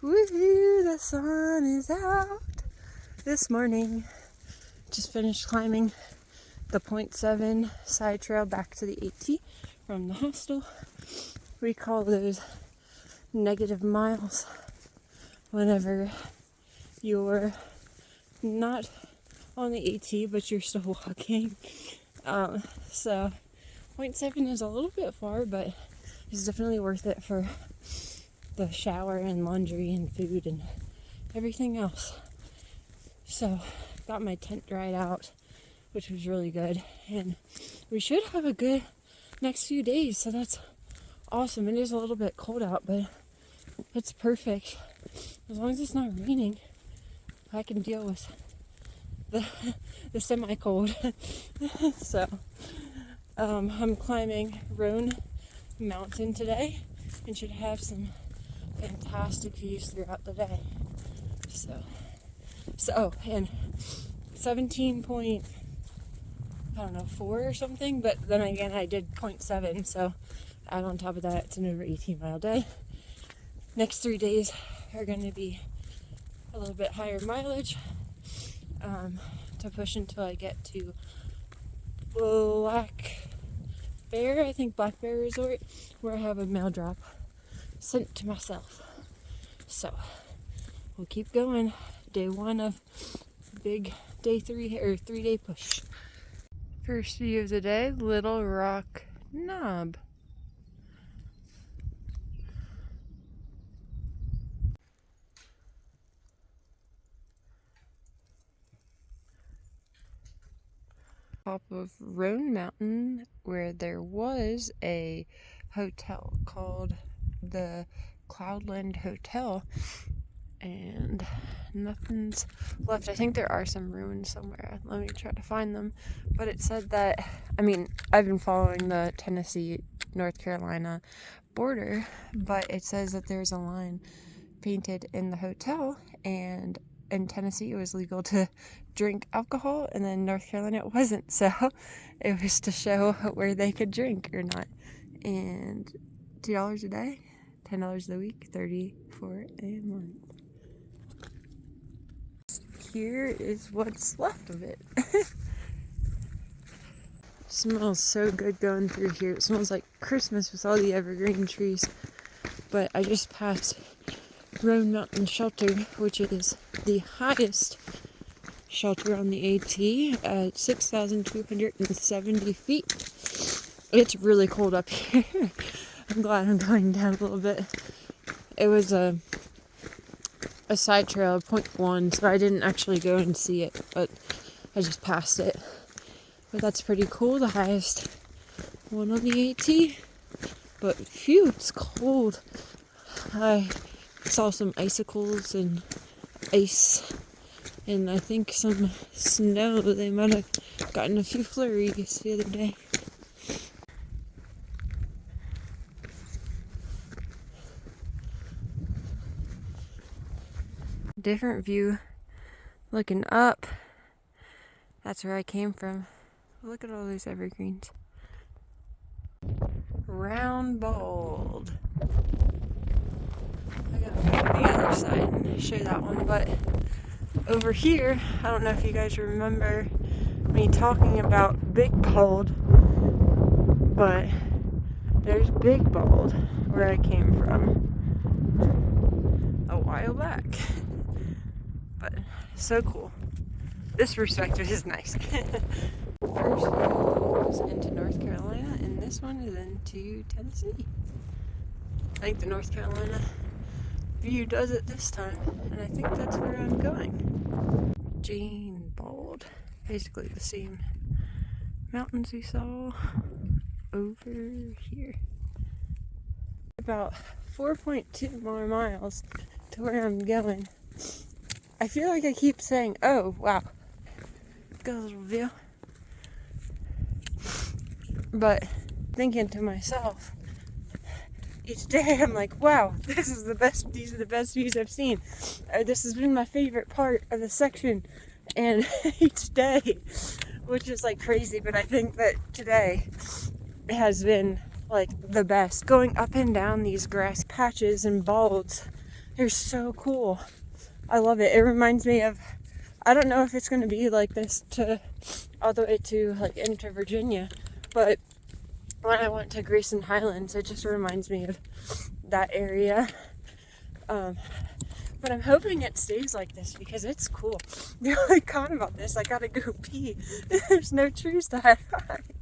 Woohoo, the sun is out this morning. Just finished climbing the 0.7 side trail back to the AT from the hostel. We call those negative miles whenever you're not on the AT but you're still walking. So 0.7 is a little bit far, but it's definitely worth it for the shower and laundry and food and everything else. So got my tent dried out, which was really good, and we should have a good next few days, so that's awesome. It is a little bit cold out, but it's perfect. As long as it's not raining, I can deal with the semi-cold. So I'm climbing Roan mountain today and should have some fantastic views throughout the day. So and 17.4 or something, but then again I did 0.7, so add on top of that, it's an over 18-mile day. Next 3 days are going to be a little bit higher mileage to push until I get to Black Bear Resort, where I have a mail drop sent to myself. So we'll keep going. Day 1 of big day 3 or 3-day push. First view of the day, Little Rock Knob. Top of Roan Mountain, where there was a hotel called the Cloudland Hotel, and nothing's left. I think there are some ruins somewhere. Let me try to find them. But it said that, I've been following the Tennessee, North Carolina border, but it says that there's a line painted in the hotel, and in Tennessee it was legal to drink alcohol, and then North Carolina it wasn't, so it was to show where they could drink or not. And $2 a day, $10 a week, $34 a month. Here is what's left of it. Smells so good going through here. It smells like Christmas with all the evergreen trees. But I just passed Roan Mountain Shelter, which is the highest shelter on the AT at 6,270 feet. It's really cold up here. I'm glad I'm going down a little bit. It was a side trail of 0.1, so I didn't actually go and see it, but I just passed it. But that's pretty cool, the highest one on the AT. But phew, it's cold. I saw some icicles and ice, and I think some snow. They might have gotten a few flurries the other day. Different view looking up. That's where I came from. Look at all those evergreens. Round Bald. I gotta go to the other side and show that one, but over here, I don't know if you guys remember me talking about Big Bald, but there's Big Bald where I came from a while back. But so cool. This perspective is nice. First one is into North Carolina, and this one is into Tennessee. I think the North Carolina view does it this time, and I think that's where I'm going. Jane Bald. Basically the same mountains we saw over here. About 4.2 more miles to where I'm going. I feel like I keep saying, oh, wow. Got a little view. But thinking to myself, each day I'm like, wow, these are the best views I've seen. This has been my favorite part of the section. And each day, which is like crazy, but I think that today has been like the best. Going up and down these grass patches and balds They're so cool. I love it. It reminds me of, I don't know if it's going to be like this to all the way to like into Virginia, but when I went to Grayson Highlands, it just reminds me of that area. But I'm hoping it stays like this because it's cool. The only con about this, I gotta go pee. There's no trees to hide behind.